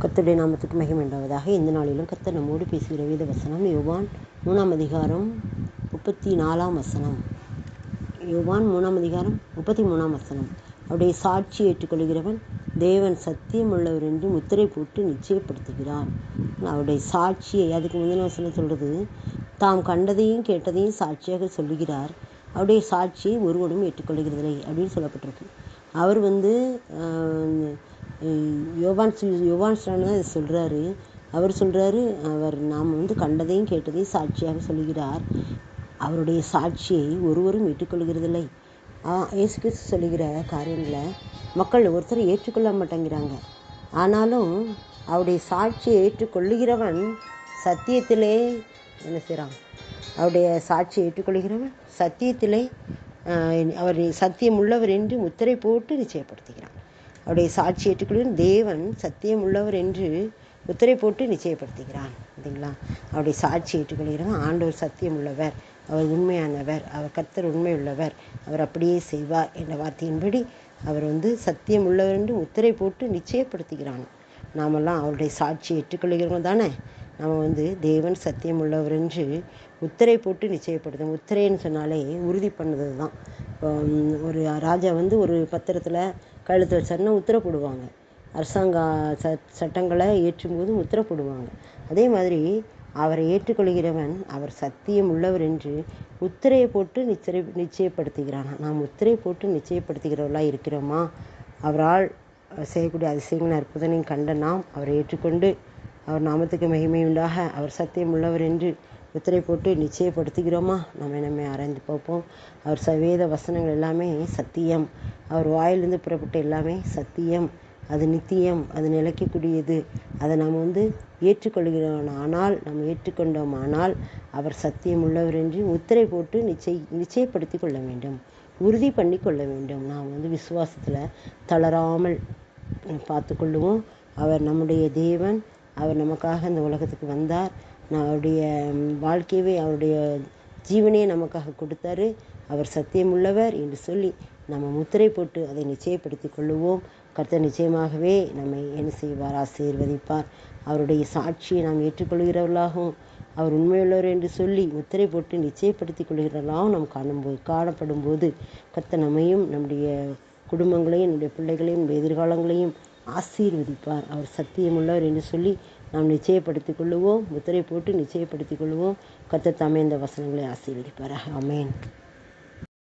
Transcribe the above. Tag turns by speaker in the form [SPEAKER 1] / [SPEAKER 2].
[SPEAKER 1] கர்த்தருடைய நாமத்துக்கு மகிமை உண்டாவதாக. இந்த நாளிலும் கர்த்தர் நம்மோடு பேசுகிற வேத வசனம் யோவான் 3 அதிகாரம் 34 வசனம். யோவான் 3 அதிகாரம் 33 வசனம். அவருடைய சாட்சி ஏற்றுக்கொள்கிறவன் தேவன் சத்தியம் உள்ளவர் என்று முத்திரை போட்டு நிச்சயப்படுத்துகிறார். அவருடைய சாட்சியை, அதுக்கு முந்தின வசனம் சொல்கிறது, தாம் கண்டதையும் கேட்டதையும் சாட்சியாக சொல்லுகிறார். அவருடைய சாட்சியை ஒருவனும் ஏற்றுக்கொள்கிறதில்லை அப்படின்னு சொல்லப்பட்டிருக்கு. அவர் யோவான் தான் இதை சொல்கிறாரு. அவர் சொல்கிறாரு, நாம் கண்டதையும் கேட்டதையும் சாட்சியாக சொல்லுகிறார். அவருடைய சாட்சியை ஒருவரும் ஏற்றுக்கொள்கிறதில்லை. இயேசு கிறிஸ்து சொல்லுகிற காரியங்களை மக்கள் ஒருத்தர் ஏற்றுக்கொள்ள மாட்டேங்கிறாங்க. ஆனாலும் அவருடைய சாட்சியை ஏற்றுக்கொள்ளுகிறவன் சத்தியத்திலே என்ன செய்கிறான்? அவருடைய சாட்சியை ஏற்றுக்கொள்கிறவன் சத்தியத்திலே அவர் சத்தியம் உள்ளவர் என்று முத்திரை போட்டு நிச்சயப்படுத்துகிறான். அவருடைய சாட்சி ஏற்றுக்கொள்கிற தேவன் சத்தியம் உள்ளவர் என்று முத்திரை போட்டு நிச்சயப்படுத்துகிறான். சரிங்களா? அவருடைய சாட்சி ஏற்றுக்கொள்கிறவன் ஆண்டவர் சத்தியம் உள்ளவர், அவர் உண்மையானவர், அவர் கர்த்தர் உண்மை உள்ளவர், அவர் அப்படியே செய்வார் என்ற வார்த்தையின்படி அவர் சத்தியம் உள்ளவர் என்று முத்திரை போட்டு நிச்சயப்படுத்துகிறான். நாமெல்லாம் அவருடைய சாட்சியை ஏற்றுக்கொள்கிறவங்க தானே. நம்ம தேவன் சத்தியம் உள்ளவர் என்று முத்திரை போட்டு நிச்சயப்படுத்தும். முத்திரைன்னு சொன்னாலே உறுதி பண்ணது தான். ஒரு ராஜா ஒரு பத்திரத்தில் கழுத்து வச்சாருன்னா உத்தரவு போடுவாங்க. அரசாங்க சட்டங்களை ஏற்றும்போது உத்தரவு போடுவாங்க. அதே மாதிரி அவரை ஏற்றுக்கொள்கிறவன் அவர் சத்தியம் உள்ளவர் என்று முத்திரையை போட்டு நிச்சயப்படுத்துகிறான். நாம் முத்திரை போட்டு நிச்சயப்படுத்துகிறவர்களாக இருக்கிறோமா? அவரால் செய்யக்கூடிய அதிசயங்களின் அற்புதங்களையும் கண்ட நாம் அவரை ஏற்றுக்கொண்டு அவர் நாமத்துக்கு மகிமை உண்டாக அவர் சத்தியம் உள்ளவர் என்று முத்திரை போட்டு நிச்சயப்படுத்துகிறோமா? நம்மை ஆராய்ந்து பார்ப்போம். அவர் வேத வசனங்கள் எல்லாமே சத்தியம். அவர் வாயிலிருந்து புறப்பட்ட எல்லாமே சத்தியம். அது நித்தியம், அது நிலைக்கக்கூடியது. அதை நாம் ஏற்றுக்கொள்கிறோம். ஆனால் நாம் ஏற்றுக்கொண்டோமானால் அவர் சத்தியம் உள்ளவர் என்று முத்திரை போட்டு நிச்சயப்படுத்தி கொள்ள வேண்டும், உறுதி பண்ணி கொள்ள வேண்டும். நாம் விசுவாசத்தில் தளராமல் பார்த்து கொள்ளுவோம். அவர் நம்முடைய தேவன். அவர் நமக்காக இந்த உலகத்துக்கு வந்தார். அவருடைய வாழ்க்கையவே, அவருடைய ஜீவனையே நமக்காக கொடுத்தாரு. அவர் சத்தியம் உள்ளவர் என்று சொல்லி நம்ம முத்திரை போட்டு அதை நிச்சயப்படுத்தி கொள்ளுவோம். கர்த்தர் நிச்சயமாகவே நம்மை என்ன செய்வார்? ஆசீர்வதிப்பார். அவருடைய சாட்சியை நாம் ஏற்றுக்கொள்கிறவர்களாகவும் அவர் உண்மையுள்ளவர் என்று சொல்லி முத்திரை போட்டு நிச்சயப்படுத்தி கொள்கிறவர்களாகவும் நாம் காணப்படும் போது கர்த்தர் நம்மையும் நம்முடைய குடும்பங்களையும் நம்முடைய பிள்ளைகளையும் நம்முடைய எதிர்காலங்களையும் ஆசீர்வதிப்பார். அவர் சத்தியம் உள்ளவர் என்று சொல்லி நாம் நிச்சயப்படுத்திக் கொள்ளுவோம். முத்திரை போட்டு நிச்சயப்படுத்திக் கொள்ளுவோம். கர்த்தர் தாமே இந்த வசனங்களை ஆசீர்வதிப்பார். ஆமென்.